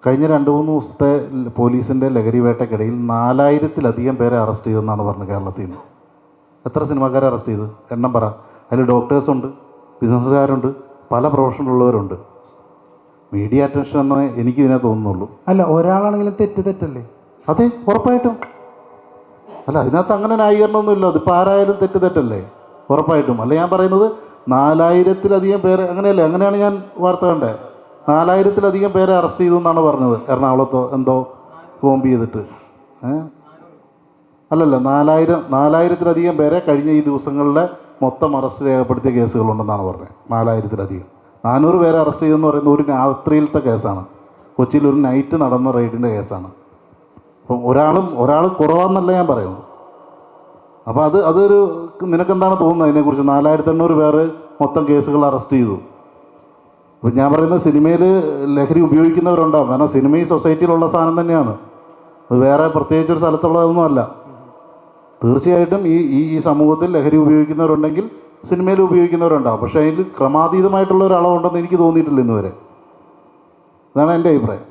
കഴിഞ്ഞ 2-3 ദിവസത്തെ പോലീസിൻ്റെ ലഹരി വേട്ടയ്ക്കിടയിൽ 4000-ലധികം പേരെ അറസ്റ്റ് ചെയ്തെന്നാണ് പറഞ്ഞത് കേരളത്തിൽ നിന്ന്. എത്ര സിനിമാക്കാരെ അറസ്റ്റ് ചെയ്ത് എണ്ണം പറ. അതിൽ ഡോക്ടേഴ്സുണ്ട്, ബിസിനസ്സുകാരുണ്ട്, പല പ്രൊഫഷനുള്ളവരുണ്ട്. മീഡിയ അറ്റൻഷൻ എന്നേ എനിക്കിതിനെ തോന്നുന്നുള്ളൂ. അല്ല, ഒരാളാണെങ്കിലും തെറ്റല്ലേ? അതെ, ഉറപ്പായിട്ടും. അല്ല, അതിനകത്ത് അങ്ങനെ ന്യായീകരണമൊന്നുമില്ല. അതിപ്പോൾ ആരായാലും തെറ്റല്ലേ, ഉറപ്പായിട്ടും. അല്ല, ഞാൻ പറയുന്നത് 4000-ലധികം പേരെ, അങ്ങനെയല്ലേ, അങ്ങനെയാണ് ഞാൻ വാർത്ത കണ്ടത്. 4000-ലധികം പേരെ അറസ്റ്റ് ചെയ്തു എന്നാണ് പറഞ്ഞത്. എറണാകുളത്തോ എന്തോ ബോംബ് ചെയ്തിട്ട്. അല്ലല്ല, 4000-ലധികം പേരെ കഴിഞ്ഞ ഈ ദിവസങ്ങളിലെ മൊത്തം അറസ്റ്റ് രേഖപ്പെടുത്തിയ കേസുകളുണ്ടെന്നാണ് പറഞ്ഞത്. 4000-ലധികം. 400 പേരെ അറസ്റ്റ് ചെയ്തെന്ന് പറയുന്നത് ഒരു രാത്രിയിലത്തെ കേസാണ്. കൊച്ചിയിൽ ഒരു നൈറ്റ് നടന്ന റെയ്ഡിൻ്റെ കേസാണ്. അപ്പം ഒരാൾ കുറവാണെന്നല്ല ഞാൻ പറയുന്നത്. അപ്പോൾ അതൊരു നിനക്കെന്താണ് തോന്നുന്നത് അതിനെക്കുറിച്ച്? 4800 പേര് മൊത്തം കേസുകൾ അറസ്റ്റ് ചെയ്തു. അപ്പം ഞാൻ പറയുന്നത്, സിനിമയിൽ ലഹരി ഉപയോഗിക്കുന്നവരുണ്ടാകും. കാരണം സിനിമ ഈ സൊസൈറ്റിയിലുള്ള സാധനം തന്നെയാണ്. അത് വേറെ പ്രത്യേകിച്ചൊരു സ്ഥലത്തുള്ളതൊന്നുമല്ല. തീർച്ചയായിട്ടും ഈ സമൂഹത്തിൽ ലഹരി ഉപയോഗിക്കുന്നവരുണ്ടെങ്കിൽ സിനിമയിൽ ഉപയോഗിക്കുന്നവരുണ്ടാകും. പക്ഷേ അതിൽ ക്രമാതീതമായിട്ടുള്ള ഒരളവുണ്ടെന്ന് എനിക്ക് തോന്നിയിട്ടില്ല ഇന്നുവരെ. അതാണ് എൻ്റെ അഭിപ്രായം.